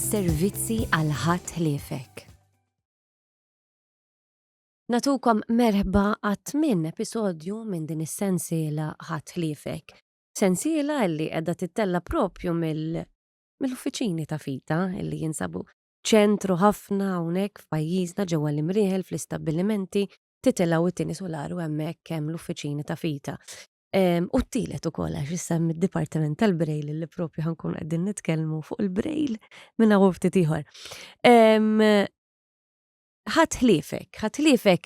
servizzi għal ħadd ħliefek. Natukom merħba għat-8 episodju minn din is-sensiela ħadd ħliefek. Sensiela li qiegħda tittella propju mill-uffiċini ta' Fita illi jinsabu ċentru ħafna hawnhekk f'pajjiżna ġewwa l-imrieħel fl-istabbilimenti titellgħu it-tieni solaru hemmhekk hemm l-uffiċini ta' Fita. U t-tielet ukoll għax issa mid-Dipartiment tal-Brejl li propju ħankun qegħdin nitkellmu fuq il-Brejl minn hawn ftit ieħor. Ħadd ħliefek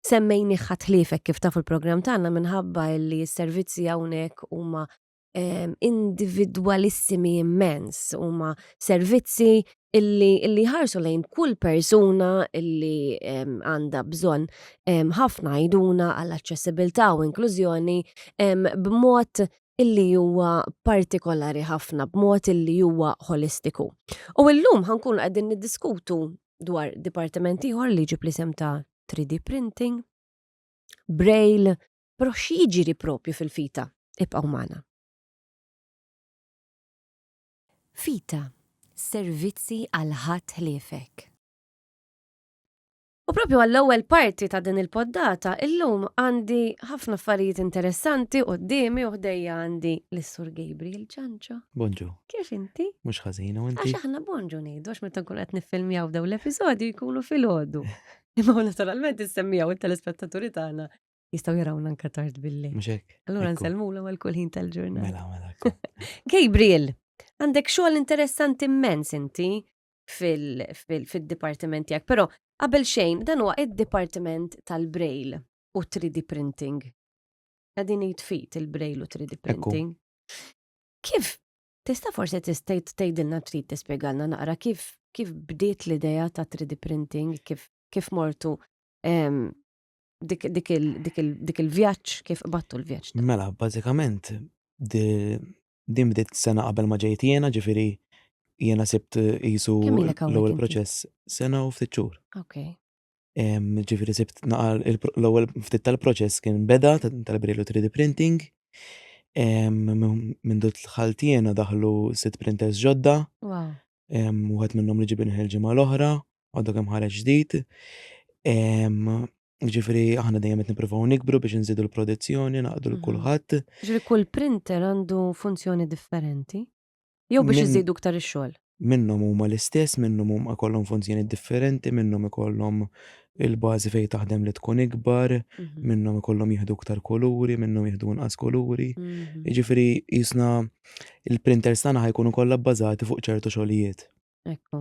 semmejni ħadd ħliefek kif tafu l-programm tagħna minħabba li s-servizzi hawnhekk huma individwalissimi immens, huma servizzi illi ħarsu lejn kull persuna illi għandha bżonn ħafna għajnuna għall-aċċessibilità u inklużjoni b'mod illi huwa partikolari ħafna, b'mod illi huwa holistiku. U llum ħankunu qegħdin niddiskutu dwar dipartiment ieħor li jġib l-isem ta' 3D printing, Braille, però x'jiġri propju fil-Fita. Ibqgħu magħna. Fita, servizzi għal ħadd ħliefek. U propju għall-ewwel parti ta' din il-poddata, illum għandi ħafna affarijiet interessanti qudiemi u ħdejja għandi l-Sur Gabriel Ċanċo. Bonġu. Kif inti? Mhux ħażina u inti? Għax aħna bonġu ngħidu għax meta nkun qed niffilmjaw dawn l-episodji jkunu filgħodu. Imma naturalment issemmijaw it-telespettaturi tagħna jistgħu jarawna anke tard billi. Mhux hekk. Allura nsellmulhom għal kull ħin tal-ġurnata. Mela. Gabriel, għandek xogħol interessanti immens inti fil-dipartiment tiegħek, però qabel xejn dan huwa id-dipartiment tal-Braille u 3D printing. Qegħdin jitfit il-Braille u 3D printing. Kif tista' forsi tgħidilna trid tispjegalna naqra kif bdiet l-idea ta' 3D printing, kif mortu dik il-vjaġġ, kif qbadtu l-vjaġġ? Mela, bażikament din bdiet sena qabel ma ġejt jiena, ġifieri jiena sibt qisu l-ewwel proċess sena u ftit xhur. Okay. Ġifieri sibt l-ewwel ftit tal-proċess kien beda tal-Braille u 3D printing. Minn dut l-ħalt jiena daħlu 6 printers ġodda. Wow. Wieħed minnhom li ġibin il-ġimgħa l-oħra, għadu kemm ħareġ ġdid. Ġifieri aħna dejjem qed nippruvaw nikbru biex inżidu l-produzzjoni, naqdu l kulħadd. Ġifieri kull printer għandu funzjoni differenti? Jew biex iżidu iktar ix-xogħol? Minnhom huma l-istess, minnhom huma ikollhom funzjoni differenti, minnhom ikollhom il-bażi fejn taħdem li tkun ikbar, minnhom ikollhom jieħdu iktar kuluri, minnhom jieħdu inqas kuluri. Jiġifieri qisna il-printers tagħna ħajkunu kollha bbażati fuq ċertu xogħlijiet. Ekku.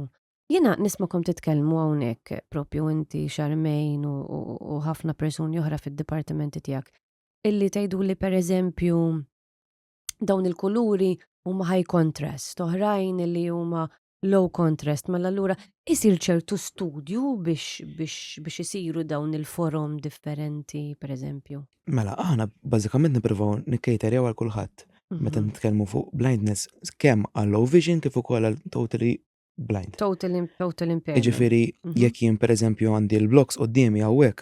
Jiena nismakom titkellmu hawnhekk propju inti Charmaine u ħafna persuni oħra fid-dipartimenti tiegħek illi tgħiduli pereżempju dawn il-kuluri huma high contrast, oħrajn li huma low contrast, mela allura isir ċertu studju biex isiru dawn il-forum differenti, pereżempju. Mela, aħna bażikament nippruvaw nikkejterjaw għal kulħadd. Meta nitkellmu fuq blindness kemm għal low vision kif ukoll għal totally blind. Total impairment. Ġifieri jekk jien pereżempju għandi l-blocks qudiemi hawnhekk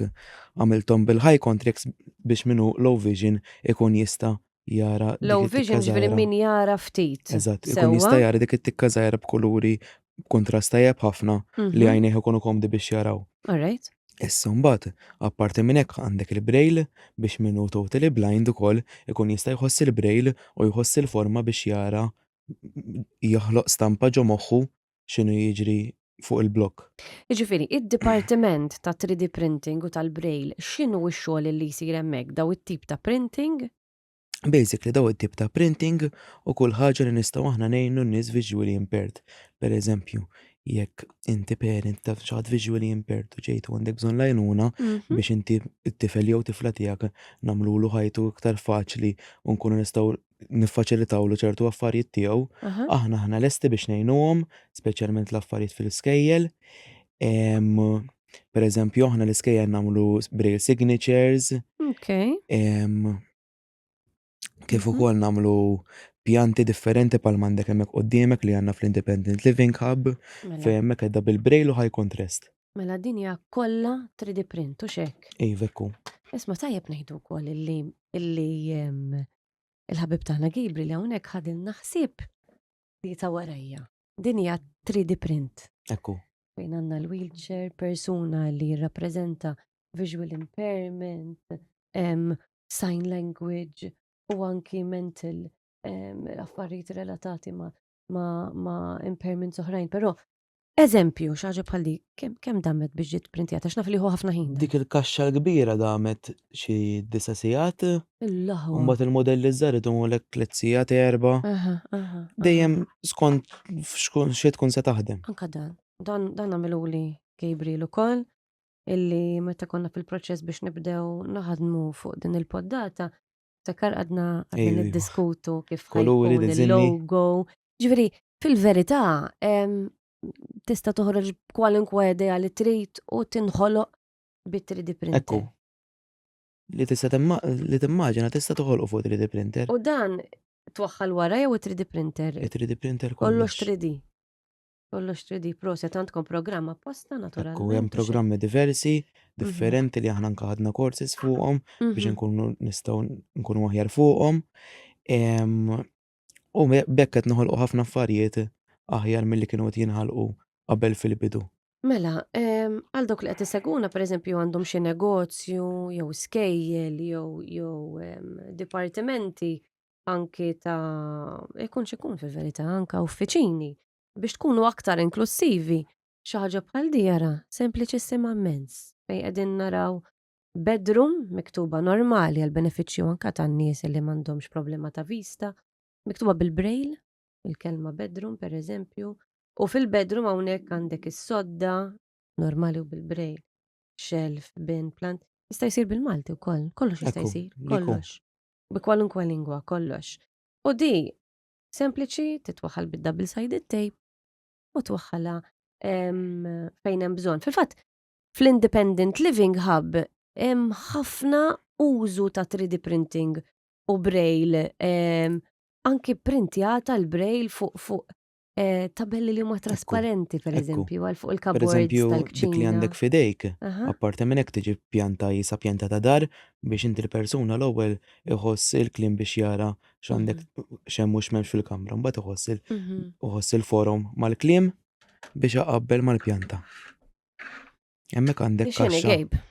għamilthom bil-high contrast biex minnu low vision ikun jista' jara low vision ġifieri min jara ftit. Eżatt, ikun jista' jara dik it-tikka żgħira b'kuluri b'kuntrast tajjeb ħafna li għajnejh ikunu komdi biex jaraw. All right. Issa mbagħad apparti minn hekk għandek il-Braille biex minnu totally blind ukoll ikun jista' jħoss il-Braille u jħoss il-forma biex jara joħloq stampa ġo moħħu x'inhu jiġri fuq il-blok. Jiġifieri id-dipartiment ta' 3D printing u tal-Braille x'inhu x-xogħol li jsir hemmhekk daw it-tip ta' printing? Basically daw it-tip ta' printing u kull ħaġa li nistgħu aħna ngħinu n-nies visually impaired. Pereżempju, jekk inti parent ta' xi ħadd visually impaired u ġejtu għandek bżonn għajnuna biex inti t-tifel jew tifla tiegħek nagħmlulu ħajtu iktar faċli u nkunu nistgħu niffaċilitawlu ċertu affarijiet tiegħu, aħna lesti biex ngħinuhom, speċjalment l-affarijiet fil-iskejjel. Pereżempju aħna l-iskejjel nagħmlu Braille signatures. Okay. Kif ukoll nagħmlu pjanti differenti bħal m'għandek hemmhekk quddiemek li għandna fl-Independent Living Hub fejn hemmhekk qiegħda bil-Braille u high contrast. Mela din hija kollha 3D print u x'hekk. Ejvekku. Isma' tajjeb ngħidu wkoll illi il-ħabib tagħna Gabriel hawnhekk ħadilna ħsieb li ta' warajja. Din hija 3D print. Ekku. Fejn għandna l-wheelchair, persuna li jirrappreżenta visual impairment, sign language u anki mental affarijiet relatati ma' impairments oħrajn. Però eżempju, xi ħaġa bħal dik, kemm damet biex ġiet printjata? Għax naf li hu ħafna ħin dan. Dik il-kaxxa l-kbira damet xi 9 sigħat, u Il-laħwa. mbagħad il-modelli żgħar idumulek 3 sigħat, 4. Aha, aha. Dejjem skont xi tkun se taħdem. Anka dan. Dan għamiluli Gabriel ukoll, illi meta konna fil-proċess biex nibdew naħdmu fuq din il-poddata, sakar għadna Ejju. niddiskutu kif Koluri, ħajkun diżinni. il-logo. Ġifieri, fil-verità, tista' toħroġ b'kwalinkwe idea li trid u tinħoloq bit-3D printer. Ekku. Li timmaġina tista' toħolqu fuq 3D printer. U dan twaħħal wara jew 3D printer? 3D printer Kollox kollox. 3D. Kollox 3D. Proset għandkom programm apposta naturalment. Ekku, hemm programmi diversi, differenti li aħna anke ħadna courses fuqhom biex nkunu nistgħu nkunu aħjar fuqhom. U bekk qed noħolqu ħafna affarijiet aħjar milli kienu qed jinħalqu qabel fil-bidu. Mela, għal dawk li qed iseguna pereżempju għandhom xi negozju jew skejjel jew dipartimenti anki ta' ikun x'ikun fil-verità anke uffiċini biex tkunu aktar inklusivi. Xi ħaġa bħal di jara, sempliċissima immens. Fejn qegħdin naraw bedroom miktuba normali għal benefiċċju anke tan-nies li m'għandhomx problema ta' vista, miktuba bil-braille, il-kelma bedroom pereżempju, u fil-bedroom hawnhekk għandek is-sodda normali u bil-braille, shelf, bin, plant, jista' jsir bil-Malti wkoll, kollox jista' Ekku, jsir, li kollox. Bi kwalunkwe lingwa, kollox. U di sempliċi titwaħħal bid-double sided tape u twaħħalha fejn hemm bżonn. Fil-fatt, fl-Independent Living Hub hemm ħafna użu ta' 3D printing u braille, anki printjata l-braille fuq tabelli li huma trasparenti pereżempju għal fuq il-cupboards Pereżempju, dik li tal-kċina. għandek f'idejk, Aha. apparti minn hekk tiġi pjanta jisa pjanta ta' dar biex inti l-persuna l-ewwel iħoss il-kliem biex jara x'għandek x'hemm u x'memx fil-kamra, mbagħad iħoss il-forum mal-kliem biex jaqabbel mal-pjanta. Hemmhekk għandek X'inhi kaxxa. Gabe?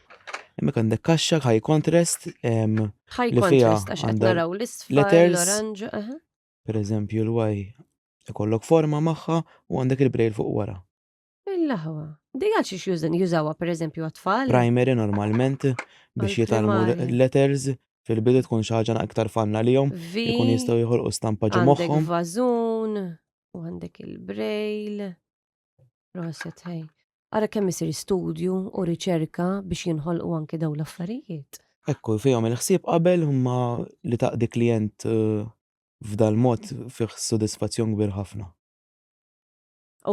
Hemmhekk għandek kaxxa high contrast, High li fiha contrast għax qed għandha naraw l-isfar, letters. l-oranġ, aha. pereżempju l-Y ikollok forma magħha u għandek il-braille fuq wara. Il-laħwa. Di għal xiex jużawha pereżempju għat-tfal? Primary normalment biex jitalmu Għall-primarji. letters fil-bidu tkun xi ħaġa aktar fanna lihom, V, ikun jistgħu joħolqu stampa ġo għandek moħħhom. vażun u għandek il-braille. Proset ħej. Ara kemm isir studju u riċerka biex jinħolqu anke dawn l-affarijiet. Ekku fihom il-ħsieb qabel huma li taqdi klient f'dal mod fih sodisfazzjon kbir ħafna.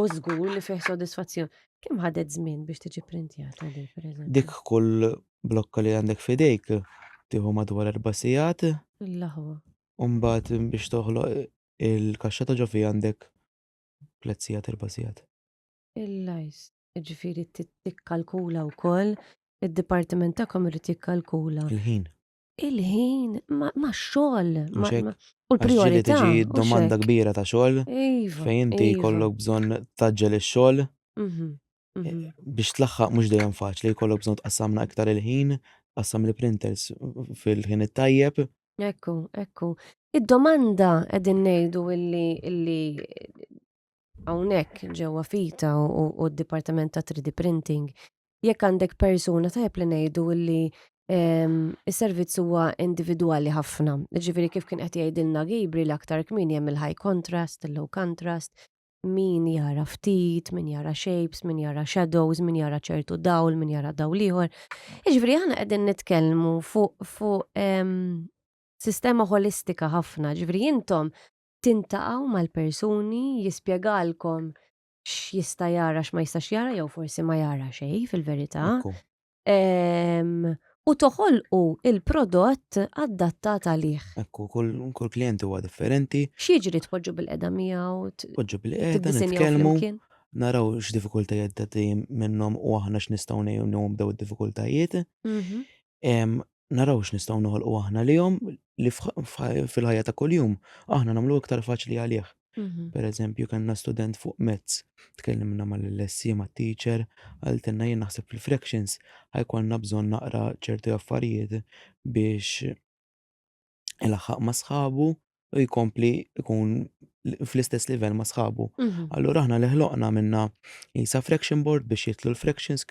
U żgur li fih sodisfazzjon. Kemm ħadet żmien biex tiġi printjata di pereżempju? Dik kull blokka li għandek f'idejk tieħu madwar 4 sigħat, Il-laħwa. u mbagħad biex toħloq il-kaxxa ta' ġo fija għandek 3 sigħat, 4 sigħat. Il-lajs. Ġifieri tikkalkula wkoll, id-dipartiment tagħkom irid jikkalkula. Il-ħin. Il-ħin ma' xogħol. Mhux hekk. U Għax ġieli l-prijorità. tiġi u domanda x'hekk. kbira ta' xogħol Iva. fejn inti iva. jkollok bżonn taġġel ix-xogħol biex tlaħħaq mhux dejjem faċli, jkollok bżonn tqassamna iktar il-ħin, tqassam il-printers fil-ħin it-tajjeb. Ekku. Id-domanda qegħdin ngħidu illi hawnhekk ġewwa Fita u d-Dipartiment ta' 3D printing, jekk għandek persuna tajjeb li ngħidu illi is-servizz huwa individwali ħafna. Ġifieri kif kien qed jgħidilna Gabriel aktar kmieni hemm il-high contrast, il-low contrast, min jara ftit, min jara shapes, min jara shadows, min jara ċertu dawl, min jara dawl ieħor. Ġifieri aħna qegħdin nitkellmu fuq sistema holistika ħafna. Ġifieri intom tintaqgħu mal-persuni jispjegalkom x'jista' jara x'ma jistax jara jew forsi ma jara xejn fil-verità. Ekku. U toħolqu il-prodott adattat għalih. Ekku, kull klient huwa differenti, X'jiġri tpoġġu bil-qeda miegħu, poġġu bil-qiegħda tiddisinjaw nitkellmu, flimkien? naraw x'diffikultajiet qegħdin minnhom u aħna x'nistgħu ngħinhom b'daw id-diffikultajiet. Naraw x'nistgħu noħolqu aħna lihom li fil-ħajja ta' kuljum aħna nagħmlu iktar faċli għalih. Pereżempju kellna student fuq Mezz, tkellimna mal-LSE mat-teacher, għaltilna jien naħseb fil-fractions ħajkollna bżonn naqra ċerti affarijiet biex ilaħħaq ma' sħabu u jkompli ikun fl-istess livell ma' sħabu. Allura aħna li ħloqna minna jisa fraction board biex jitlu l-fractions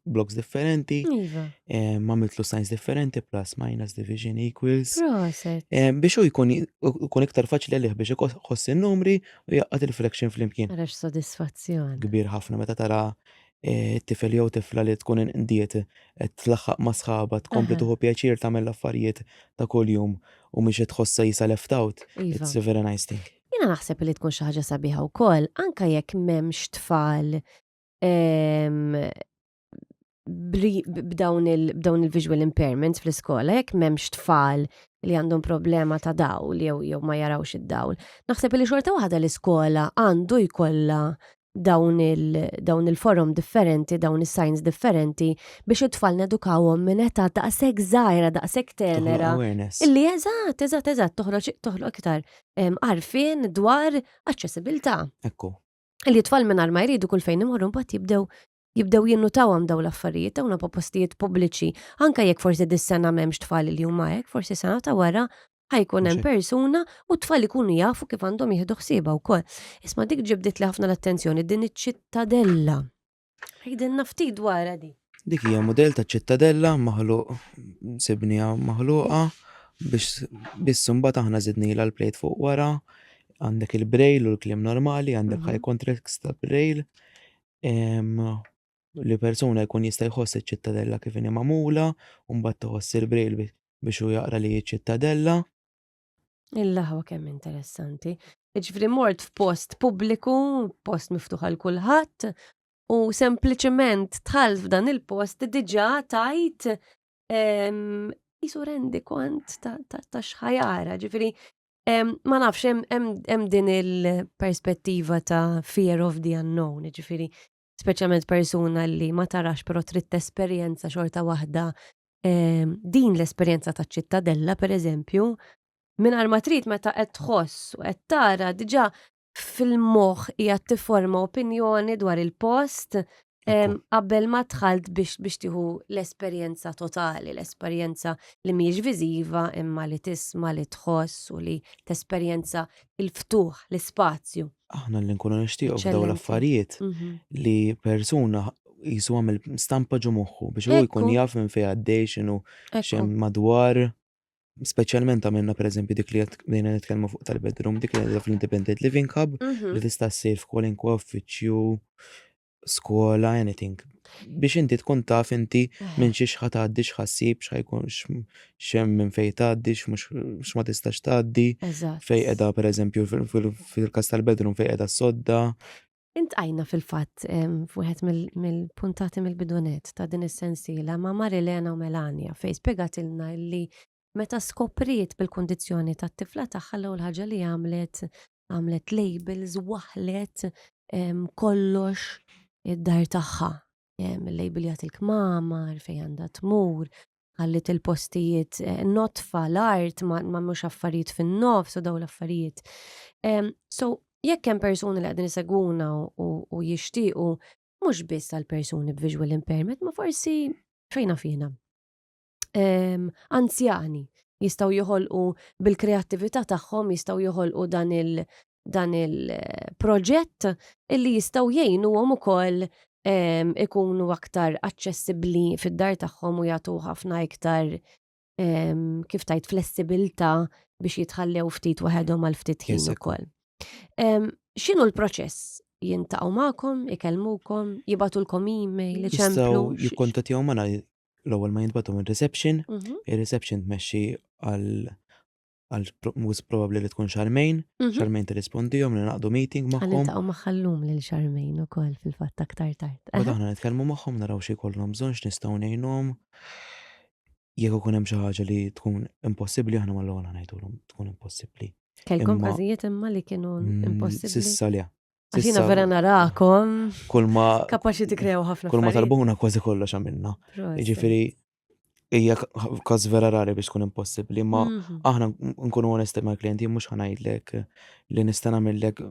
blocks differenti, Iva. Għamiltlu signs differenti, plus, minus, division, equals. Proset. Biex u jkun iktar faċli għalih biex iħoss in-numri u jaqqat il-fraction fl-imkien. Għarax sodisfazzjon. Kbir ħafna meta tara tifel jew tifla li tkun indiet tlaħħaq ma' sħaba, tkompli tuħu pjaċir tagħmel l-affarijiet ta' kuljum u mhix tħossa jisa left out. Iva. It's a very nice thing. Jiena naħseb li tkun xi ħaġa sabiħa wkoll, anke jekk m'hemmx tfal b'dawn il-visual impairments fl-iskola, jekk m'hemmx tfal li għandhom problema ta' dawl jew ma jarawx id-dawl. Naħseb li xorta waħda l-iskola għandu jkollha dawn il-forum differenti, dawn is-signs differenti biex it-tfal nedukawhom minn età daqshekk żgħira, daqshekk tenera. Illi eżatt toħloq iktar għarfien dwar aċċessibilità. Ekku. Illi t-tfal mingħajr ma jridu kull fejn imorru mbagħad jibdew jinnutawhom dawn l-affarijiet dawn postijiet pubbliċi. Anke jekk forsi dis-sena m'hemmx tfal li huma hekk, forsi sena ta' wara ħajkun hemm persuna u t-tfal ikunu jafu kif għandhom jieħdu ħsiebha wkoll. Isma' dik ġibdet li ħafna l-attenzjoni din iċ-ċittadella. Ħejdenna ftit dwarha di. Dik hija mudell ta' ċittadella sibnija maħluqa biex imbagħad aħna żidnilha l-plate fuq wara, għandek il-braille u l-kliem normali, għandek high contrast ta' braille. Li persuna jkun jista' jħoss iċ-ċittadella kif inhi magħmula u mbagħad tħoss il-braille biex hu jaqra li ċittadella. Il-laħwa kemm interessanti. Jiġifieri mort f'post pubbliku, post miftuħ għal kulħadd, u sempliċement tħall f'dan il-post diġà tajt qisu rendi kont ta' x'ħajara. Ġifieri ma nafx hemm din il-perspettiva ta' fear of the unknown, ġifieri speċjalment persuna li ma tarax però trid tesperjenza xorta waħda din l-esperjenza ta' ċittadella pereżempju. Mingħajr ma trid meta qed tħoss u qed tara diġà fil-moħħ hija tifforma opinjoni dwar il-post qabel ma dħalt biex tieħu l-esperjenza totali, l-esperjenza li mhijiex viżiva imma li tisma' li tħoss u li tesperjenza il-ftuħ, l-ispazju. Aħna li nkunu nixtiequ f'dawn l-affarijiet li persuna jisu għamil stampa ġo moħħu biex hu jkun jaf minn fejn għaddej x'inhu x'hemm madwar. Speċjalment għamilna pereżempju dik li bdejna nitkellmu fuq tal-bedroom, dik li fl-Independent Living Hub li tista' ssir f'kwalinkwa uffiċċju, skola, anything. Biex inti tkun taf inti minn xi ħatgħaddi x'ħassib, x'ħajkun x'hemm minn fejn tgħaddi, x'ma tistax tgħaddi, fejn qiegħda pereżempju fil-każ tal-bedroom fejn qiegħda s-sodda. Intqajna fil-fatt f'wieħed mill-puntati mill-bidunet ta' din is-sensiela ma' Marilena u Melania fejn spjegatilna li meta skopriet bil-kondizzjoni tat-tifla tagħha l-ewwel ħaġa li għamlet labels waħlet kollox id-dar tagħha. Il-label jagħtik mamar fejn għandha tmur, ħallit il-postijiet notfa l-art ma mhux affarijiet fin-nofs u dawn l-affarijiet. So jekk hemm persuni li qegħdin isegwuna u jixtiequ mhux biss għal persuni b'visual impairment, ma forsi fejna fina. Anzjani jistgħu joħolqu bil-kreattività tagħhom jistgħu joħolqu dan il-proġett illi jistgħu jgħinuhom ukoll ikunu aktar aċċessibbli fid-dar tagħhom u jagħtu ħafna iktar kif tajt flessibilità biex jitħallew ftit waħedhom għal ftit ħin ukoll. X'inhu l-proċess? Jintaqgħu magħkom, ikellmukom, jibgħatulkom email, jistgħu jikkontattjaw magħna l-ewwel ma jintbagħtu minn-reception, ir-reception tmexxi għal probabbli li tkun Charmaine, Charmaine tirrispondihom li naqdu meeting magħhom. Ħaniltaqgħu magħhom lil Charmaine ukoll fil-fatt aktar tard. Bad aħna nitkellmu magħhom naraw xi jkollhom bżonn x'nistgħu ngħinhom. Jekk ikun hemm xi ħaġa li tkun impossibbli aħna mal-ewwel ngħidulhom tkun impossibbli. Kellkom każijiet imma li kienu impossibbli. Sissa le. Għaxina vera narakom. Kull ma kapaċi tikkrew ħafna. Kull ma talbuna kważi kollox għamilna. Jiġifieri hija każ vera rari biex tkun impossibbli, ma Mhm. aħna nkunu onesti mal-klijenti mhux ħanajdlek li nista' nagħmellek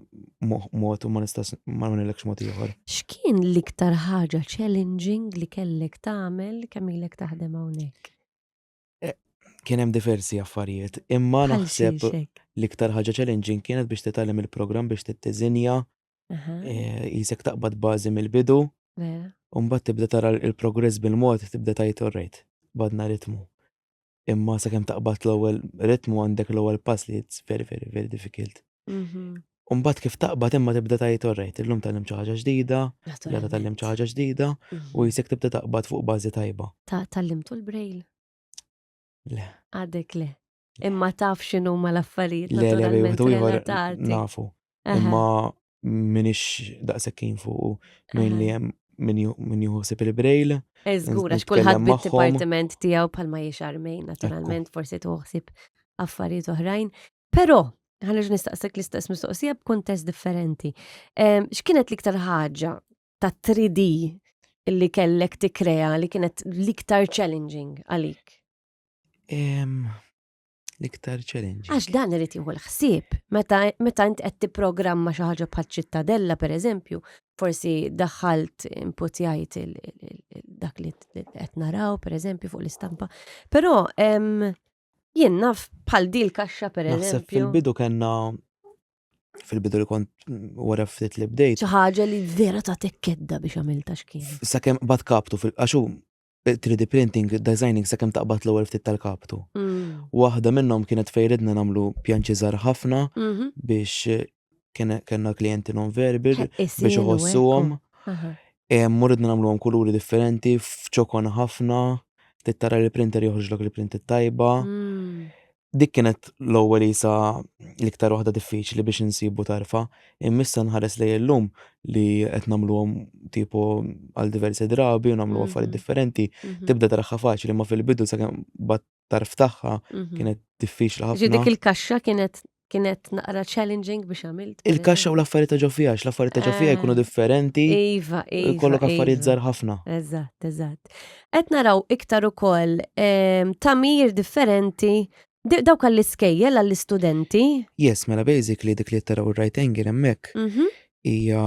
mod u ma nagħmellekx mod ieħor. X'kien l-iktar ħaġa challenging li kellek tagħmel kemm ilek taħdem hawnhekk? Kien hemm diversi affarijiet, imma Bħal naħseb x'hekk? l-iktar ħaġa challenging kienet biex titgħallem il-programm biex tiddiżinja, Aha, qisek taqbad bażi mill-bidu, vera. u mbagħad tibda tara l-progress bil-mod tibda tgħid alright, badna ritmu. Imma sakemm taqbad l-ewwel ritmu għandek l-ewwel pass li it's very, very, very difficult. Mhm. U mbagħad kif taqbad imma tibda tgħid alright, illum tallimt xi ħaġa ġdida, għada tallimt xi ħaġa ġdida, u qisek tibda taqbad fuq bażi tajba. Tallimtu l-Braille? Le. Għadek le. Imma taf x'inhuma l-affarijiet Le, le, bej, naturalment wieħed u ieħor relatati. nafu. Aha. Imma minix daqshekk kien fuq mainly hemm min jieħu il-Braille. Żgur għax nitkellem kulħadd magħhom. bid-dipartiment tiegħu bħalma jixarmejn naturalment forsi toħsib affarijiet oħrajn. Però ħanerġa' nistaqsik l-istess mistoqsija b'kuntest differenti. X'kienet l-iktar ħaġa ta' 3D illi kellek tikkrea li kienet l-iktar challenging għalik? L-iktar challenge. Għax dan irid jieħu l-ħsieb. Meta int qed tipprogramma xi ħaġa bħal ċittadella pereżempju, forsi daħħalt input jgħid dak li qed naraw pereżempju fuq l-istampa. Però jien naf bħal di l-kaxxa Naħseb pereżempju. fil-bidu kellna fil-bidu li kont wara ftit li bdejt. Xi ħaġa li vera tagħtek kedda biex għamilta x'kien. Sakemm bad kaptu għaxu 3D printing, designing sakemm taqbad l-ewwel ftit tal-kaptu. Waħda minnhom kienet fejridna nagħmlu pjanċi żgħar ħafna biex kellna klijenti non-verbal biex iħossuhom. Morridna nagħmluhom kuluri differenti, f'ċokon ħafna, tittara li printer joħroġlok il-printer tajba. Dik kienet l-ewwel isa l-iktar waħda diffiċli biex insibu tarfa. Immissa nħares lejn illum li qed nagħmluhom tipo għal diversi drabi u nagħmlu affarijiet differenti, tibda taraħħa faċli ma fil-bidu sakemm bad tarf tagħha kienet diffiċli ħafna. Dik il-kaxxa kienet naqra challenging biex għamilt. Il-kaxxa u l-affarijiet ta' ġofija, l-affarijiet ta' ġofija jkunu differenti. Iva. Kollok affarijiet żgħar ħafna. Eżatt. Qed naraw iktar ukoll tamir differenti dawk għall-iskejjel għall-istudenti. Yes, mela basically dik li taraw ir-right angle hemmhekk hija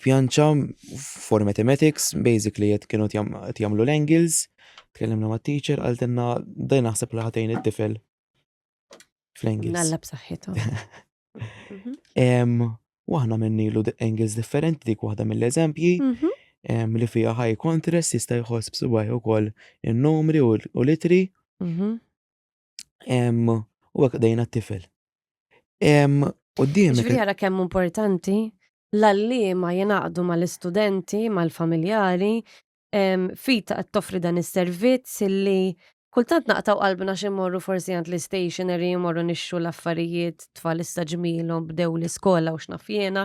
pjanċa for mathematics, basically qed kienu jagħmlu l-angles, tkellimna mat-teacher għaltilna dej naħseb li ħatejn it-tifel fl-angles. Nalla b'saħħithom. U aħna minnilu angles differenti dik waħda mill-eżempji li fiha high contrast jista' jħoss b'subgħih ukoll in-numri u l-itri. U hekk dejna t-tifel. Ġifieri ara kemm importanti l-għalliema jingħaqdu mal-istudenti, mal-familjari, fita qed toffri dan is-servizz illi kultant naqtaw qalbna xi mmorru forsi għand l-stationery jmorru nixxu l-affarijiet tfal issa ġmielhom bdew l-iskola u x'naf jiena,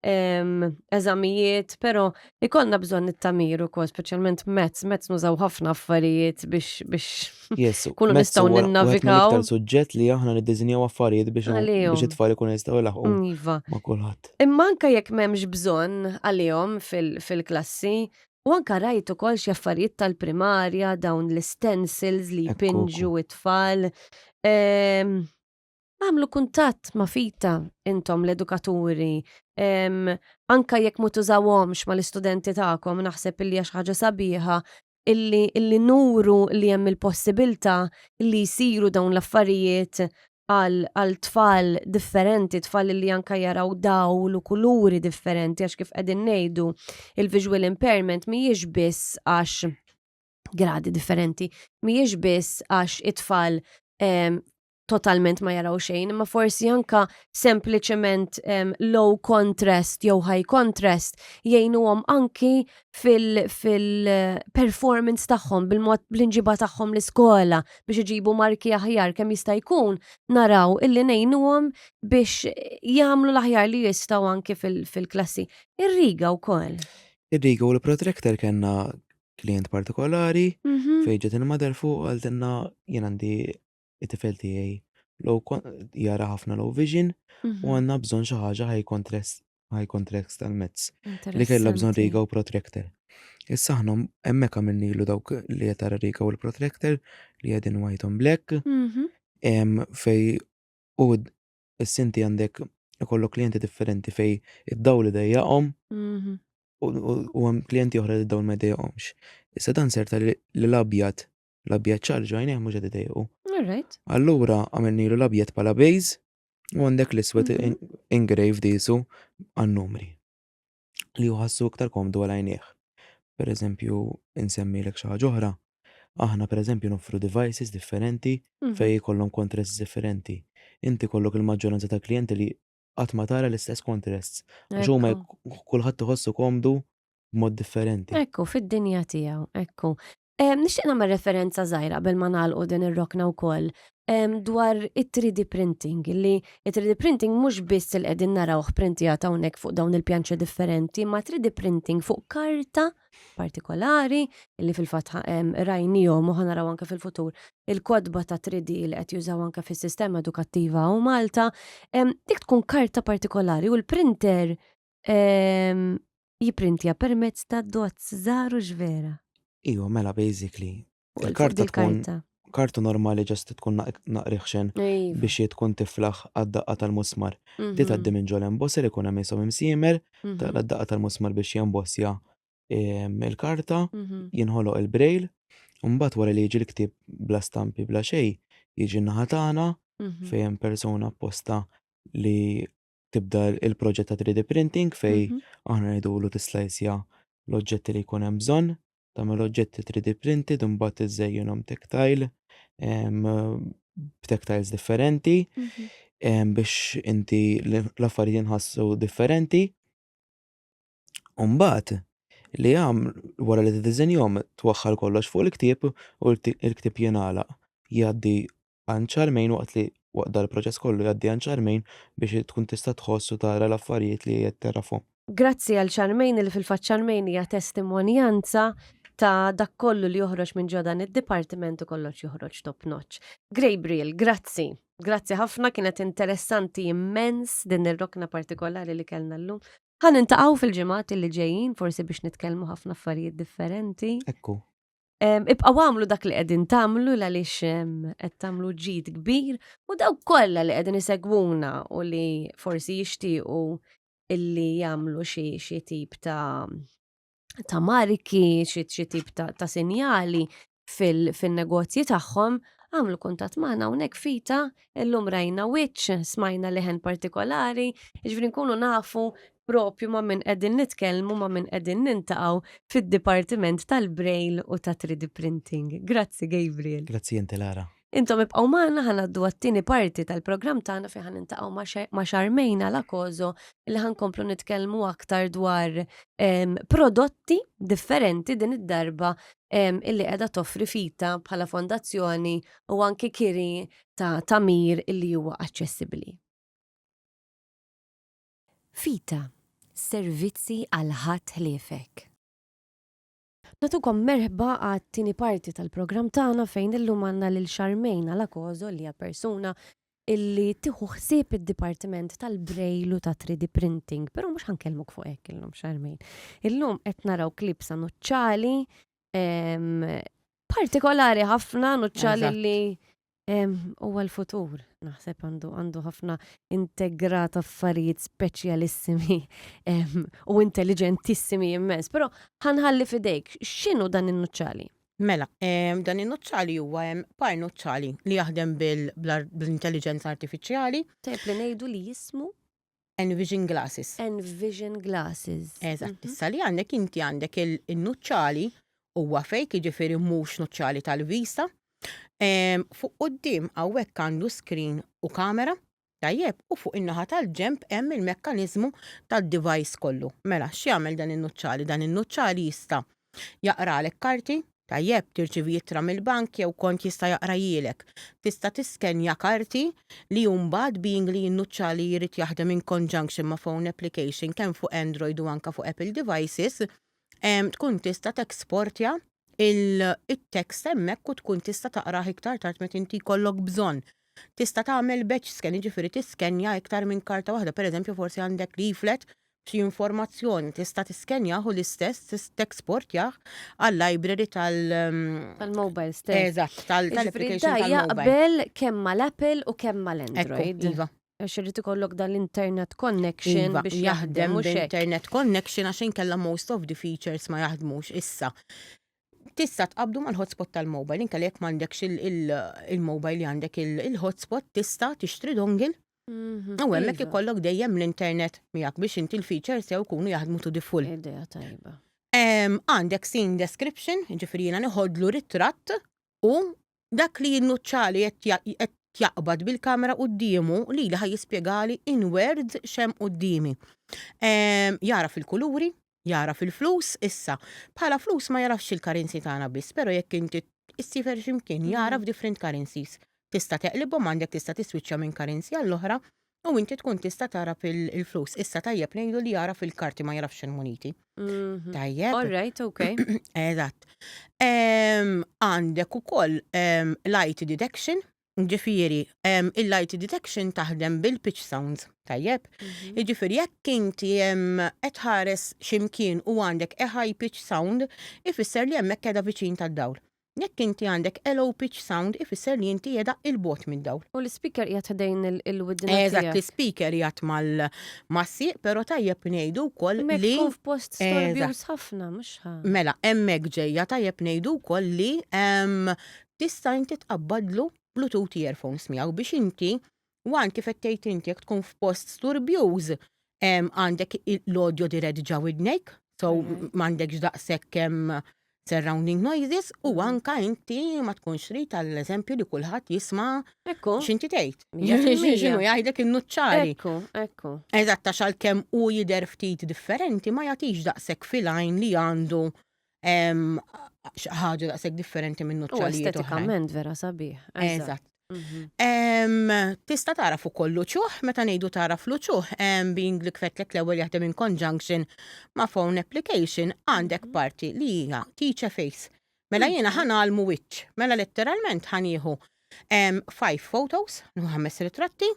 eżamijiet, però ikollna bżonn it-tamir ukoll speċjalment mezz nużaw ħafna affarijiet biex kunu nistgħu ninnavikaw. Iktar suġġett li aħna niddiżinjaw affarijiet biex it-tfal ikunu jistgħu jlaħqu ma' kulħadd. Imma anke jekk m'hemmx bżonn għalihom fil-klassi, u anke rajt ukoll xi affarijiet tal-primarja dawn l-stencils li jpinġu it-tfal. Għamlu kuntatt ma' fita intom l-edukaturi, anka jekk ma tużawhomx mal-istudenti tagħkom naħseb illi hija xi ħaġa sabiħa illi nuru li hemm il-possibilità li jsiru dawn l-affarijiet għal tfal differenti, tfal li anka jaraw dawl u kuluri differenti għax kif qegħdin ngħidu il-visual impairment mhijiex biss għax gradi differenti, mhijiex biss għax it-tfal totalment ma jaraw xejn, imma forsi anka sempliċement low contrast jew high contrast jgħinuhom anki fil-performance tagħhom bil-mod bl-inġiba tagħhom l-iskola biex iġibu marki aħjar kemm jista' jkun naraw illi ngħinuhom biex jagħmlu l-aħjar li jistgħu anki fil-klassi. Ir-riga wkoll. Ir-riga u l-protractor kellna klient partikolari fejn ġiet il-mother fuq għaltilna jien għandi it-tifel tiegħi jara ħafna low vision u għandna bżonn xi ħaġa high contrast high contracts tal-mezz li kellha bżonn Interessanti. riga u protractor. Issa aħna hemmhekk għamilnilu dawk li qed tara riga u l-protractor li qegħdin white on black fej u s-inti għandek ikollok klijenti differenti fej id-dawl idejjaqhom u hemm klijenti oħra li d-dawl ma jdejjaqhomx. Issa dan serta li l-abjad ċar ġajnejh mhux qed idejjaqu. All right. Allura għamilnilu l-abjad bħala base u għandek l-iswed engraved isu għan-numri li uħassu iktar komdu għal għajnieh. Pereżempju, insemmilek xi ħaġa oħra, aħna pereżempju noffru devices differenti fej jkollhom contrasts differenti. Inti kollok il-maġġoranza ta' klijenti li qatt ma tara l-istess contrasts għax huma kulħadd iħossu komdu b'mod differenti. Ekku, fid-dinja tiegħu, ekku. Nixtieq nagħmel referenza żgħira qabel ma nagħlqu din ir-rokna wkoll dwar it-3D printing, li it-3D printing mhux biss li qegħdin narawh printijat hawnhekk fuq dawn il-pjanċi differenti, ma 3D printing fuq karta partikolari li fil-fatt rajnihom u ħanaraw anke fil-futur il-kodba ta' 3D li qed jużaw anke fis-sistema edukattiva u Malta, dik tkun karta partikolari u l-printer jipprintja permezz ta' dots żgħar u ġvera. Iva, mela basically Il-karta tkun karta normali ġast tkun naqriħxen biex tkun tiflaħ għad-daqqa tal-musmar. Di tgħaddi minn ġol embosser ikun hemm ishom imsiemer tal-daqqa tal-musmar biex jambossja il-karta, jinħoloq il-brejl, u mbagħad wara li jiġi l-ktieb bla stampi bla xejn, jiġi n-naħa tagħna fejn hemm persuna apposta li tibda il-proġett ta' 3D printing fej aħna ngħidulu tislajsja l-oġġetti li jkun hemm bżonn, tagħmel oġġetti 3D printed u mbagħad iżżejjinhom tactile b'tactiles differenti biex inti l-affarijiet jinħassu differenti. U mbagħad li wara li tiddiżenjhom twaħħal kollox fuq il-ktieb u l-ktieb jingħalaq. Jgħaddi għand xarmejn waqt dal-proċess kollu jgħaddi għand xarmejn biex tkun tista' tħoss u tara l-affarijiet li qed tara fuq. Grazzi għal xarmejn li fil-fatt xarmejn hija testimonjanza ta' dak kollu li joħroġ minn ġodan id-dipartiment u kollox joħroġ top notch. Gabriel, grazzi. Grazzi ħafna, kienet interessanti immens din ir-rokna partikolari li kellna llum. Ħanintaqgħu fil-ġimgħat li ġejjin forsi biex nitkellmu ħafna affarijiet differenti. Ekku. Ibqgħu għamlu dak li qegħdin tagħmlu għaliex qed tagħmlu ġid kbir u dawk kollha li qegħdin isegwuna u li forsi jixtiequ illi jagħmlu xi tip ta' marki, xi tip ta' sinjali fil-negozji tagħhom, għamlu kuntatt magħna hawnhekk Fita, illum rajna wiċċ, smajna leħen partikolari, jiġifieri nkunu nafu propju ma' min qegħdin nitkellmu ma' min qegħdin nintaqgħu fid-dipartiment tal-Braille u ta' 3D printing. Grazzi Gabriel. Grazzi inti Lara. Intom ibqgħu magħna ħanaddu għat-tieni parti tal-programm tagħna fejn ħanintaqgħu ma' Xarmejna Lakozo li ħankomplu nitkellmu aktar dwar prodotti differenti din id-darba illi qiegħda toffri Fita bħala fondazzjoni u anke kiri ta' tamir illi huwa aċċessibbli. Fita, servizzi għal ħadd ħliefek. Natukom merħba għat-tieni parti tal-programm tagħna fejn illum għandna lil Xarmejna Lakozo li hija persuna illi tieħu ħsieb id-dipartiment tal-Braille u ta' 3D printing, però mhux ħankellmuk fuq hekk illum Xarmejn. Illum qed naraw klipsa nuċċali partikolari ħafna nuċċali li huwa l-futur. Naħseb għandu ħafna integrata affarijiet speċjalissimi u intelligentissimi immens, però ħanħalli fidejk, x'inhu dan in-nuċċali? Mela, dan in-nuċċali huwa par nuċċali li jaħdem bil-intelligenza artifiċjali. Tep li ngħidu li jismu Envision Glasses. Envision Glasses. Eżatt, issa li inti għandek il-nuċċali huwa fejk, jiġifieri mhux nuċċali tal-vista. Fuq quddiem hawnhekk għandu screen u kamera, tajjeb, u fuq in-naħa tal-ġenb hemm il-mekkaniżmu tad-device kollu. Mela, x'jagħmel dan in-nuċċali? Dan in-nuċċali jista' jaqralek karti, tajjeb, tirċivi jittra mill-bank jew kont jista' jaqra jilek. Tista' tiskenja karti li mbagħad being li n-nuċċali jrid jaħdem in conjunction ma' phone application kemm fuq Android u anke fuq Apple devices, tkun tista' teksportja il-tekst hemmhekk u tkun tista' taqrah iktar tard meta inti jkollok bżonn. Tista' tagħmel batch scan, jiġifieri tiskenja iktar minn karta waħda, pereżempju forsi għandek leaflet xi informazzjoni tista' tiskenjaħ u l-istess teksportjah għall-library Tal-mobile stess. Eżatt, tal-application Da tal-mobile. jaqbel kemm mal-Apple u kemm mal-Android. Iva. Għax irid ikollok dan l-internet connection Iva, biex jaħdem mhux hekk. b'internet connection għaxin kella most of the features ma jaħdmux issa. Tista' tqabdu mal-hotspot tal-mobile, inka li jekk m'għandekx il-mobile li għandek il-hotspot tista' tixtri dongle u hemmhekk Iva. ikollok dejjem l-internet miegħek biex inti l-features sew jkunu jaħdmu to the full. Idea tajba. Għandek scene description, ġifieri jiena niħodlu ritratt u dak li jinnuċċali qed jaqbad bil-kamera qudiemu li ħaj jispjegali in words x'hemm qudiemi. Jara fil-kuluri, jara fil-flus, issa bħala flus ma jarafx il-currency tagħna biss, però jekk inti issifer x'imkien jara f'different currencies. Tista' teqlibhom għandek tista' tiswiċċja minn currency għall-oħra u inti tkun tista' tara fil-flus. Issa tajjeb ngħidu li jara fil-karti ma jarafx il-muniti. Tajjeb. All right, okay. Eżatt. Għandek ukoll light detection, ġifieri il-light detection taħdem bil-pitch sounds. Tajjeb. Ġifieri jekk inti qed ħares x'imkien u għandek a high pitch sound, ifisser li hemmhekk qiegħda viċin tad-dawl. Jekk inti għandek low pitch sound, ifisser li inti qiegħda il-bot mid-dawl. U l-speaker qiegħed ħdejn il-widna Eżatt, l-speaker jgħat mal-massi, pero tajjeb ngħidu wkoll li tkun f'post storbjuż ħafna, mhux mela hemmhekk ġejja tajjeb ngħidu wkoll li tista' inti tqabbadlu Bluetooth earphones miegħu biex inti kif qed tgħid inti jekk tkun f'post storbjuż għandek l-audio direġġa widnejk, so m'għandekx daqshekk surrounding noises u anka inti ma tkunx trid tal-eżempju li kulħadd jisma' x'inti tgħid. X'inhu jgħidlek in-nuċċali. Ekku. Eżatt għax għalkemm hu jidher ftit differenti ma jagħtix daqshekk fil-għajn li għandu ħaġa daqshekk differenti minn nuċċalijiet oħra. Estetikament vera sabiħ. Eżatt. Tista' taraf ukoll l-uċuħ, meta ngħidu taraf l-uċuħ, being li kfetlek l-ewwel jaħdem in conjunction ma' phone application għandek parti li hija teach a face. Mela jiena ħanalmu wiċċ, mela letteralment ħanieħu 5 photos, 5 ritratti,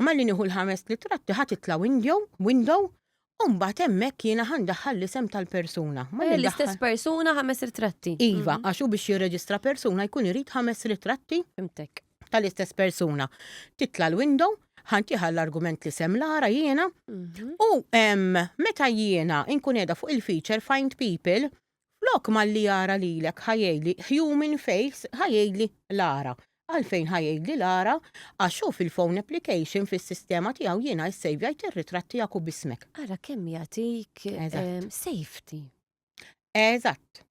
ma li nieħu l-5 ritratti ħatitla window, u mbagħad hemmhekk jiena ħandaħħal l-isem tal-persuna. L-istess persuna 5 ritratti. Iva, għax hu biex jirreġistra persuna jkun irid 5 ritratti. Fimtek. Tal-istess persuna. Titla l-window, ħantiħa l-argument li sem Lara jiena, u meta jiena inkun qiegħda fuq il-feature Find People, flok malli jara lilek ħajjejli human face ħajjejli Lara. Għalfejn ħajjejli Lara, għax hu fil-phone application fis-sistema tiegħu jiena jsejvjajt ir-ritratti tiegħek u bismek. Ara kemm jagħtik safety. Eżatt.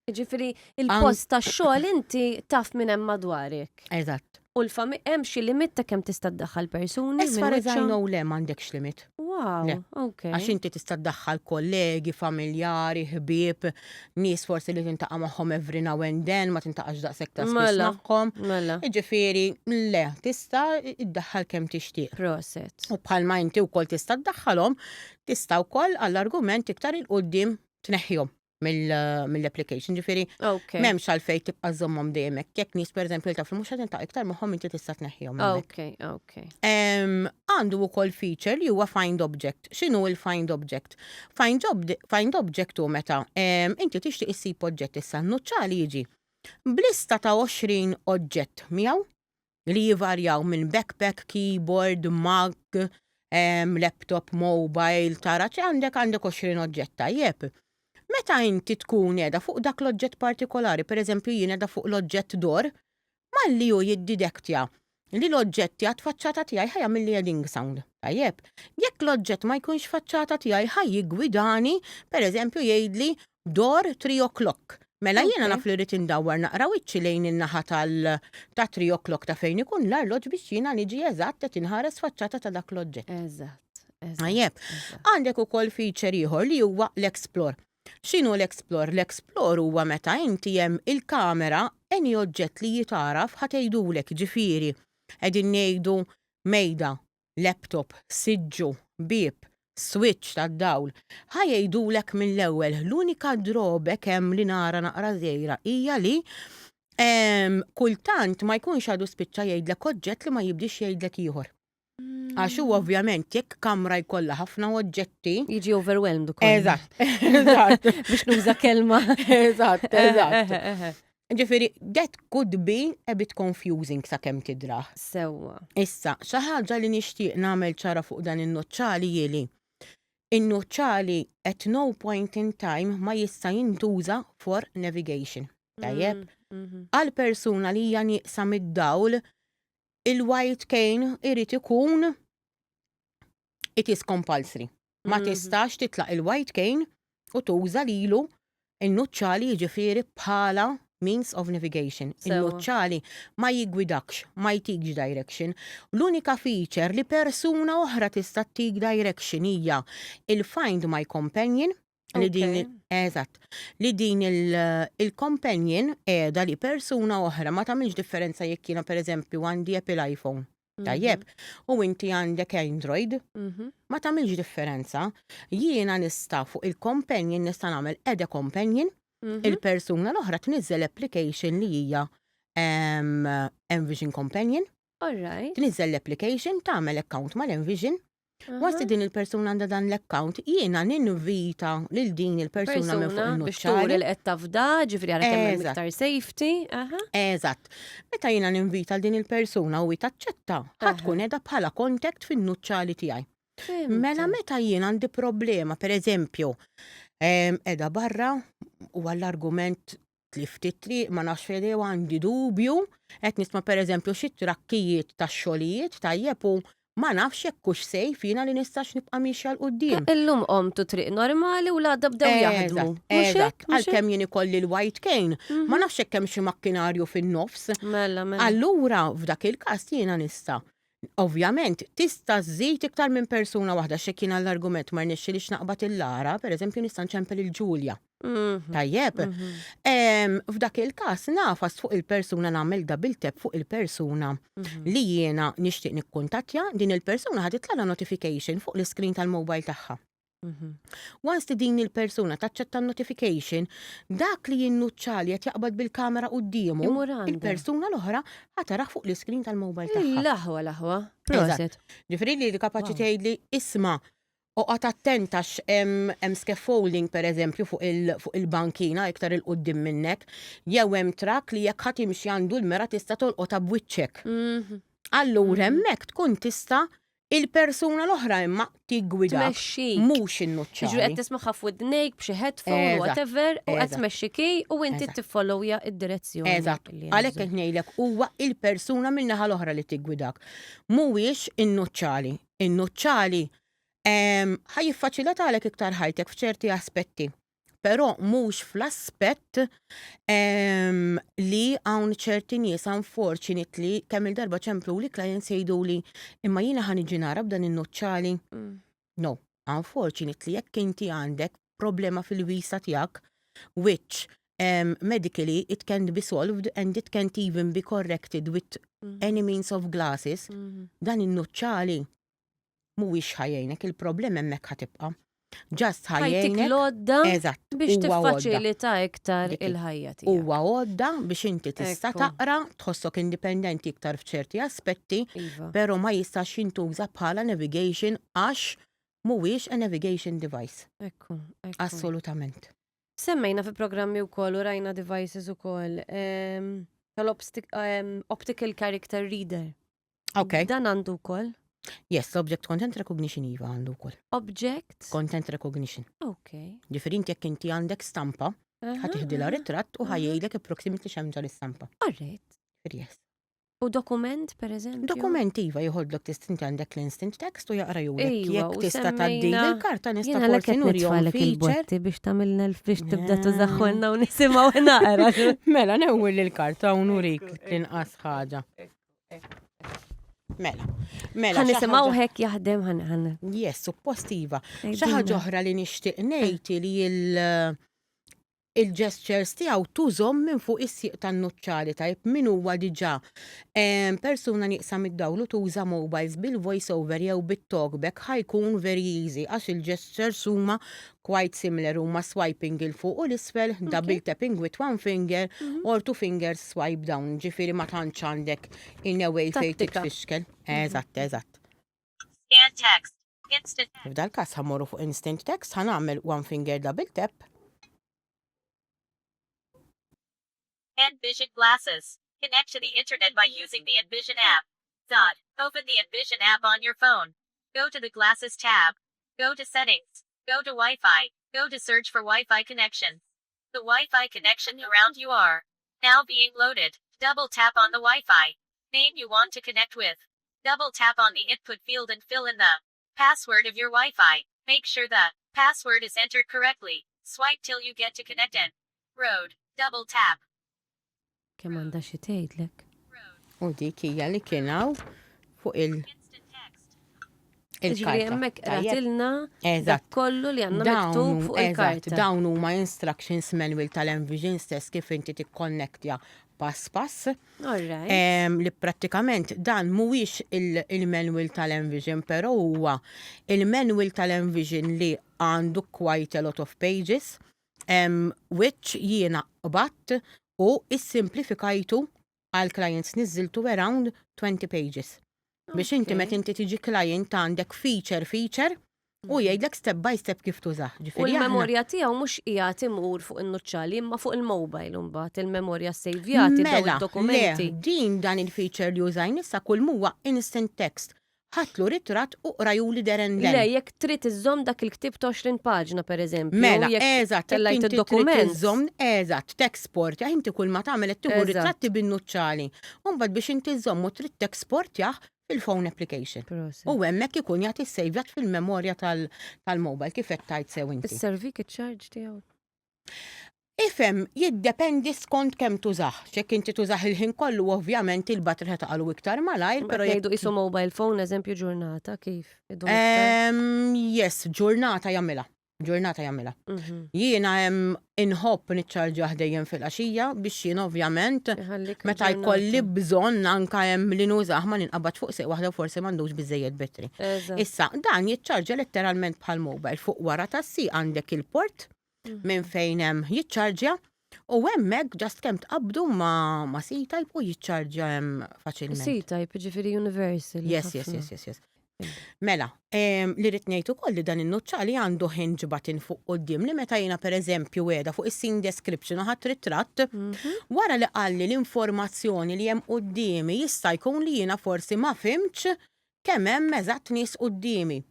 Ġifieri il-post tax-xogħol inti taf minn hemm madwarek. Eżatt. U hemm xi limit ta' kemm tista' ddaħħal persuni. As far as I know le m'għandekx limit. Wow, okay. Għax inti tista' ddaħħal kollegi, familjari, ħbieb, nies forsi li tintaqa' magħhom every now and then, ma tintaqax daqshekk ta' spiss magħhom. Mela. Jiġifieri le, tista' iddaħħal kemm tixtieq. Proset. U bħalma inti wkoll tista' ddaħħalhom, tista' wkoll għall-argument iktar il-qudiem tneħħihom mill-application. Ġifieri m'hemmx għalfejn tibqa' żommhom dejjem hekk. Jekk nies pereżempju li taf li mhux qed intaq iktar magħhom inti tista' tneħħihom. Okay. Għandu wkoll feature li huwa Find Object. X'inhu l-Find Object? Find Object hu meta inti tixtieq issib oġġett issa n-nuċċali jiġi blista ta' 20 oġġett miegħu li jivarjaw minn backpack, keyboard, mug, laptop, mobile, tara għandek 20 oġġett tajjeb. Meta inti tkun qiegħda fuq dak l-oġġett partikolari, pereżempju jien qiegħda fuq l-oġġett door, malli hu jiddidektja li l-oġġett għad faċċata tiegħi ħajjagħmel li ding sound. Tajjeb, jekk l-oġġett ma jkunx faċċata tiegħi ħajjigwidani, pereżempju jgħidli door 3 o'clock. Mela jiena naf li rrid indawwar naqra wiċċi lejn in-naħa ta' 3 o'clock ta' fejn ikun l-arloġġ biex jiena niġi eżatt qed inħares faċċata ta' dak l-oġġett. Eżatt. Tajjeb, għandek ukoll feature ieħor li huwa l-Explore. X'inhu l-Explore? L-Explore huwa meta inti hemm il-kamera any oġġett li jitaraf ħatejdulek ġifieri qegħdin ngħidu mejda, laptop, siġġu, bieb, switch tad-dawl. Ħajejdulek mill-ewwel l-unika drawback hemm li nara naqra żgħira hija li kultant ma jkunx għadu spiċċa jgħidlek oġġett li ma jibdix jgħidlek ieħor. Għax huwa ovvjament jekk kamra jkollha ħafna oġġetti. Jiġi overwhelmed ukoll. Eżatt, eżatt. Biex nuża kelma. Eżatt, eżatt. Ġifieri, that could be a bit confusing sakemm tidraħ. Sewwa. Issa, xi ħaġa li nixtieq nagħmel ċara fuq dan in-nuċċali jieli. In-nuċċali at no point in time ma jista' jintuża for navigation. Tajjeb? Għal persuna li hija nieqsa mid-dawl, il-white cane irid ikun it is compulsory. Ma tistax titlaq il-white cane u tuża lilu in-nuċċali jiġifieri bħala means of navigation. Il-nuċċali ma jigwidakx, ma jtikx direction. L-unika feature li persuna oħra tista' tik direction hija il-find my companion li din eżatt li din il-companion qiegħda li persuna oħra ma tagħmilx differenza jekk jiena pereżempju għandi Apple iPhone. Tajjeb, u inti għandek Android, ma tagħmilx differenza. Jiena nista' fuq il-companion nista' nagħmel add a companion, il-persuna l-oħra tniżżel application li hija Envision Companion. Alright. Tniżżel l-application, tagħmel account mal-Envision. Once din il-persuna għandha dan l-account, jiena ninvita lil din il-persuna minn fuq biex turi il-nuċċali. l-qed tafda, ġifri għara kemm Eżatt. iktar safety. Eżatt. Meta jiena ninvita din il-persuna u taċċetta, ħatkun qiegħda bħala contact fin-nuċċali tiegħi. Mela meta jien għandi problema, pereżempju, qiegħda barra u għall-argument tlift it-triq ma nafx fejn għandi dubju, qed nisma' pereżempju xi trakkijiet tax-xogħlijiet tajjeb u ma nafx jekk hux sejf jiena li nistax nibqa' mixja l quddiem. Illum qomtu triq normali u l-għadda bdew jaħdmu. Eżatt, għalkemm jien ikolli l-white cane, ma nafx hekk hemm xi makkinarju fin-nofs. Mela. Allura f'dak il-każ jiena nista'. Ovvjament, tista' żżid iktar minn persuna waħda x'hekk jiena l-argument ma rnexxilix naqbad il-Lara, pereżempju nista' nċempel il-Ġulja. Tajjeb. F'dak il-każ nafas fuq il-persuna nagħmel double tap fuq il-persuna li jiena nixtieq nikkuntattja, din il-persuna ħad titlala notification fuq l-iskrin tal-mobile tagħha. Once din il-persuna taċċetta notification, dak li jinnuċċali qed jaqbad bil-kamera qudiemu, il-persuna l-oħra ħad taraħ fuq l-iskrin tal-mobile tagħha. Laħwa. Proset. Ġifieri li kapaċi tgħidli isma' oqgħod attentax hemm scaffolding pereżempju fuq il-bankina iktar il-qudiem minnek, jew hemm trak li jekk ħadd imxi għandu l-mera tista' tolqotha b'wiċċek. Allura hemmhekk tkun tista' il-persuna l-oħra imma tiggwida. Mhux in-nuċċali. Jiġri qed tismaħħa f'widnejk b'xi headphone whatever u qed tmexxiki u inti tiffollowja id-direzzjoni. Eżatt. Għalhekk qed ngħidlek huwa il-persuna min-naħa l-oħra li tiggwidak. Mhuwiex in-nuċċali. In-nuċċali ħajjiffaċilita għalek iktar ħajtek f'ċerti aspetti. Però mhux fl-aspett li hawn ċerti nies unfortunately kemm il-darba ċemplu li clients jgħiduli imma jiena ħaniġi nara b'dan in-nuċċali. No, unfortunately jekk inti għandek problema fil-visa tiegħek which medically it can be solved and it can't even be corrected with any means of glasses, dan in-nuċċali mhuwiex ħajjejnek, il-problem hemmhekk ħatibqa'. Just ħajjejnek. Lodda Eżatt. biex tiffaċilita iktar il-ħajja tiegħek. Huwa għodda biex inti tista' taqra, tħossok indipendenti iktar f'ċerti aspetti, però ma jistax jintuża bħala navigation għax mhuwiex a navigation device. Ekku. Assolutament. Semmejna fi programmi wkoll u rajna devices ukoll tal-optical character reader. Okay. Dan għandu wkoll? Yes, object content recognition iva għandu wkoll. Object? Content recognition. Okay. Ġifieri inti jekk inti għandek stampa, ħatiħdilha ritratt u ħajjgħidlek approximately x'hemm l-istampa. Alright. Yes. U dokument, pereżempju? Dokument iva jħoddlok inti għandek l-instant text u jaqra jurek. Ejwa, Jekk tista' tgħaddi il-karta nista' Jiena forsi nurjom il-botti biex tagħmilna biex tibda tużaħħolna u nisimgħu naqra. Mela newwil il-karta u nurik l-inqas ħaġa. Mela. Ħan nisimgħu hekk jaħdem ħan. Yes, suppost iva. Xi ħaġa oħra li nixtieq ngħid li il-gestures tiegħu tużhom minn fuq is-sieq tan-nuċċali tajb min huwa diġà persuna nieqsa mid-dawl u tuża mobiles bil-voice over jew bit-talkback ħajkun very easy għax il-gestures huma quite similar huma swiping il fuq u l-isfel, double tapping with one finger or two fingers swipe down. Ġifieri ma tantx għandek in-a way fejn titfixkel. Eżatt. Scan text. Instant. F'dal każ ħammorru fuq instant text ħanagħmel one finger double tap. Envision glasses. Connect to the internet by using the Envision app. Dot. Open the Envision app on your phone. Go to the Glasses tab. Go to Settings. Go to Wi-Fi. Go to Search for Wi-Fi connection. The Wi-Fi connection around you are now being loaded. Double tap on the Wi-Fi name you want to connect with. Double tap on the input field and fill in the password of your Wi-Fi. Make sure the password is entered correctly. Swipe till you get to connect and road. Double tap. Kemm għandha xi tgħidlek. U dik hija li kienaw fuq Instant text. Ġifieri il-karta. hemmhekk Tajjeb. ratilna dak Eżatt. kollu li għandna miktub fuq il-karta. Dawn huma instructions manual tal-Envision stess kif inti tikkonnektja pass pass. Alright. Li prattikament dan mhuwiex il-manual tal-Envision, però huwa il-manual tal-Envision li għandu quite a lot of pages, which jiena qabatt u issimplifikajtu għal clients niżiltu around 20 pages. Biex inti Okay. meta inti tiġi client għandek feature u jgħidlek step by step kif tużah. U Ġifieri aħna- l-memorja tiegħu mhux qiegħed imur fuq in-nuċċali imma fuq il-mobile imbagħad il-memorja ssejvjati dawn Mela, id-dokumenti. le, din dan il-feature li użajn issa kull huwa instant text. Ħatlu ritratt u rajuli deren Le, jekk trid iżomm dak il-ktib ta' 20 paġna pereżempju. Mela, jekk eżatt, tellajt inti id-dokument. trid iżomm, eżatt, teksport, jah inti kull ma tagħmel qed tieħu Eżatt. ritratti bin-nuċċali. U mbagħad biex inti żomm u trid teksport jah fil-phone application. Proset. U hemmhekk ikun jagħti ssejvjat fil-memorja tal-mobile kif qed tajt sew inti. Is-servik iċ-charge tiegħu. Ifhem jiddependi skont kemm tużah. X'hekk inti tużah il-ħin kollu ovvjament il-battery ħetaqalu iktar malajr, però Però jgħidu qisu mobile phone eżempju ġurnata kif. idhom iktar. Yes, ġurnata jagħmilha. Ġurnata jagħmilha. Mhm. Jiena inħobb niċċarġja ħdejjem fil-għaxija biex jien ovvjament Iħallik meta ġurnata. jkolli bżonn anke hemm li nużah ma ninqabad fuq seq waħda u forsi m'għandux biżejjed betri. Eżatt. Issa dan jiċċarġja letteralment bħal mobile fuq wara tassi għandek il-port minn fejn hemm jiċċarġja u hemmhekk just kemm tqabdu ma C-type u jiċċarġja hemm faċilment. C-type ġifieri universal. Yes. Mela, li rrid ngħid ukoll li dan in-nuċċali għandu hinge button fuq quddiem li meta jiena pereżempju qiegħda fuq is-scene description u ħadd ritratt, wara li qalli l-informazzjoni li hemm qudiemi jista' jkun li jiena forsi ma fimx kemm hemm eżatt nies qudiemi.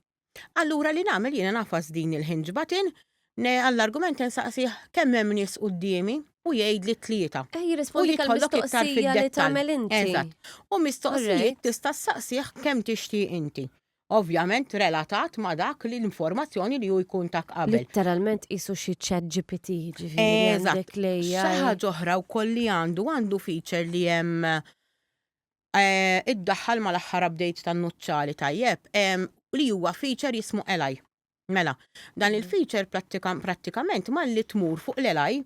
Allura li nagħmel jiena nafas din il-hinge button, għall-argument insaqsih kemm hemm nies qudiemi u jgħidli tlieta. Jirrispondi jitħollok iktar mistoqsija li fid-dettall. tagħmel inti. Eżatt. U mistoqsijiet Alright. tista' ssaqsih kemm tixtieq inti. Ovvjament relatat ma' dak li l-informazzjoni li hu jkun ta' qabel. Literalment qisu xi chat GPT ġifieri Eżatt. għandek lejja. Xi ħaġa oħra wkoll li għandu feature li hemm iddaħħal mal-aħħar update tan-nuċċali tajjeb li huwa feature jismu Eli. Mela, dan il-feature prattikament malli tmur fuq l-Eli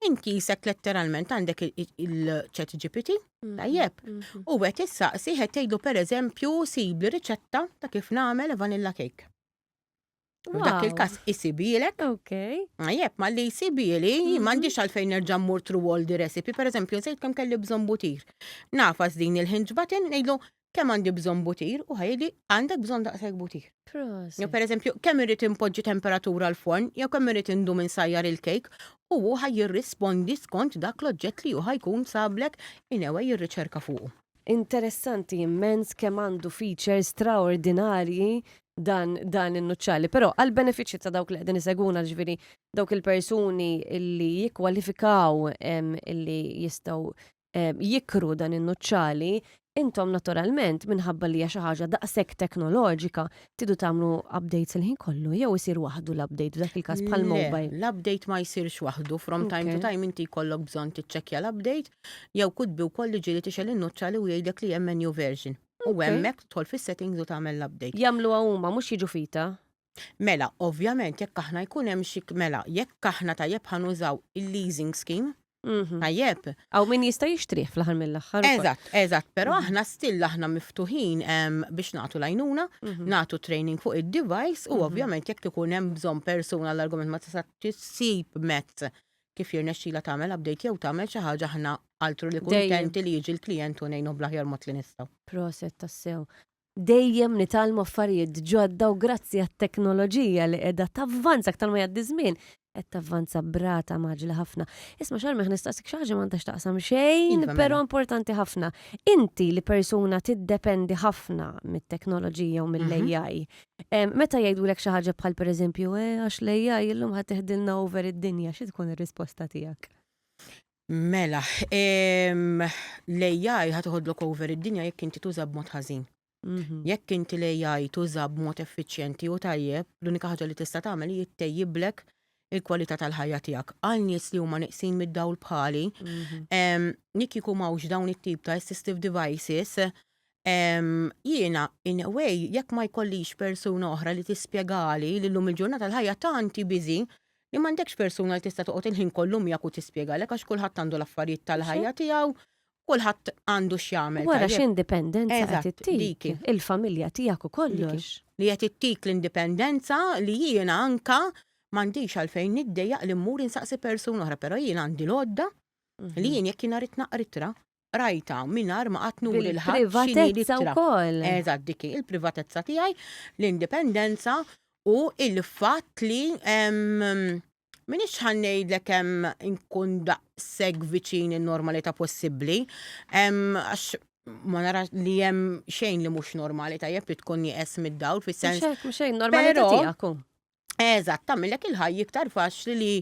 inkisek letteralment għandek il-chat GPT, tajjeb. U għet issaqsi għet tgħidu pereżempju sibli riċetta ta' kif nagħmel vanilla cake. F'dak Wow. il-każ isibilek, Okay. jeb, ma li jisibili, m'għandix għalfejn nerġa' mmur through all the recipe, pereżempju żejt kemm kelli bżonn butir. Nafas din il-hinge button ngħidlu kemm għandi bżonn butir u ħajli għandek bżonn daqshekk butir. Jew pereżempju kemm irid impoġġi temperatura l-forn, jew kemm irid indum insajjar il-cake, u hu ħajjirrispondi skont dak l-oġġett li hu ħajkun sablek inewa jirriċerka fuqu. Interessanti immens kemm għandu features straordinarji dan in-nuċċali, però għal benefiċċji ta' dawk li qegħdin iseguna ġifieri dawk il-persuni illi jikkwalifikaw illi jistgħu jikru dan in-nuċċali, intom naturalment minħabba li hija xi ħaġa daqshekk teknoloġika tidu tagħmlu updates il-ħin kollu jew isir waħdu l-update f'dak il-każ bħal Le, mobile. L-update ma jsirx waħdu, from time to Okay. time inti jkollok bżonn tiċċekkja l-update, jew kudbi wkoll li ġieli tixel in-nuċċali u jgħidlek li hemm new version. U Okay. hemmhekk tidħol fis-settings u tagħmel l-update. Jagħmluha huma mhux jiġu fita. Mela, ovvjament jekk aħna jkun hemm xi mela, jekk aħna tajjeb ħanużaw il-leasing scheme, tajjeb. Aw min jista' jixtrih fl-aħħar mill-aħħar. Eżatt, però aħna still aħna miftuħin biex nagħtu lajnuna, nagħtu training fuq id-device u ovvjament jekk ikun hemm bżonn persuna l-argument ma tista' tissib mezz kif jirnexxila tagħmel update jew tagħmel xi ħaġa aħna altru li Dejjem. kuntenti li jiġi l-klijent u ngħinu bl-aħjar mod li nistgħu. Proset tassew. dejjem nitalmu affarijiet ġodda u grazzi għat-teknoloġija li qiegħda tavvanza aktar ma jgħaddi żmien qed tavvanza brata maġla ħafna. Isma' Xarmeħ nistaqsik xi ħaġa m'għandax taqsam xejn, Iva, però mela. importanti ħafna. Inti li persuna tiddependi ħafna mit-teknoloġija u mill-AI. Meta jgħidulek xi ħaġa bħal pereżempju għax l-AI illum ħadd teħdilna over id-dinja, xi tkun ir-risposta tiegħek? Mela, l-AI ħatuħodlok over id-dinja jekk inti tuża b'mod ħażin. Jekk inti l-AI tuża b'mod effiċjenti u tajjeb, l-unika ħaġa li tista' tagħmel hi jittejjiblek il-kwalità tal-ħajja tiegħek. Għal nies li huma neqsin mid-dawl bħali, jekk jkun mawx dawn it-tip ta' assistive devices, jiena in a way jekk ma jkollix persuna oħra li tispjegali li llum il-ġurnata tal-ħajja tanti busy li m'għandekx persuna li tista' toqgħod il-ħin kollu miegħek u tispjegalek għax kulħadd għandu l-affarijiet tal-ħajja tiegħu, kulħadd għandu x'jagħmel. Wara tajjeb. x'indipendenza qed Eżatt, ittik, diki. il-familja tiegħek u kollox. Li qed ittik l-indipendenza li jiena anka m'għandix għalfejn niddejjaq li mmur insaqsi persuna oħra, però jiena għandi l-għodda li jien jekk jiena rid naqritra rajta mingħajr ma qatt nur il-ħadd x'inhi Bil-privatezza litra. wkoll. Eżatt diki, il-privatezza tiegħi, l-indipendenza u il-fatt li minix ħannejdlek hemm inkun daqshekk viċin in-normalità possibbli, għax ma nara li hemm xejn li mhux normali tajjeb li tkun nieqes mid-dawl fis-sens. Mhux hekk normalità Però- tiegħek hu. Eżatt, tagħmilek il-ħajja iktar faċli li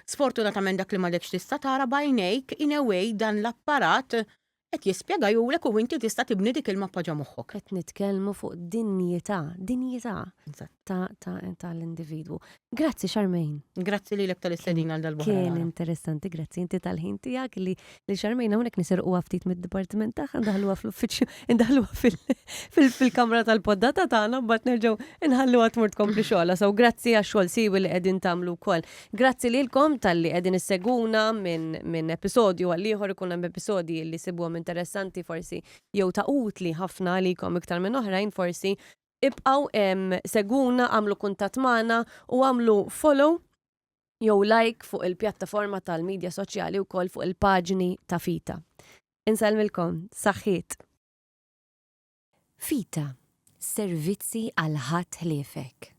sfortunatament dak li m'għadekx tista' tara bajnejk in a way dan l-apparat qed jispjegajulek u inti tista' tibni dik il-mappa ġo moħħok. Qed nitkellmu fuq dinjità Eżatt. tal-individwu. Grazzi Charmaine. Grazzi lilek tal-istedina għal dal-boħra. Kien interessanti, grazzi inti tal-ħin tiegħek li Charmaine hawnhekk nisirquha ftit mid-dipartiment tagħha ndaħluha fl-uffiċċju, ndaħluha fil-kamra tal-poddata tagħna mbagħad nerġgħu inħalluha tmur tkompli xogħla. So grazzi għax-xogħol siwi li qegħdin tagħmlu wkoll. Grazzi lilkom tal-li qegħdin isseguna minn episodju għal ieħor ikun hemm episodji li sibuhom interessanti forsi jew ta' utli ħafna għalikom iktar minn oħrajn forsi. Ibqgħu seguna, għamlu kuntatt magħna u għamlu follow jew like fuq il-pjattaforma tal-medja soċjali wkoll fuq il-paġni ta' Fita. Insalmilkom, saħħiet. Fita, servizzi għal ħadd ħliefek.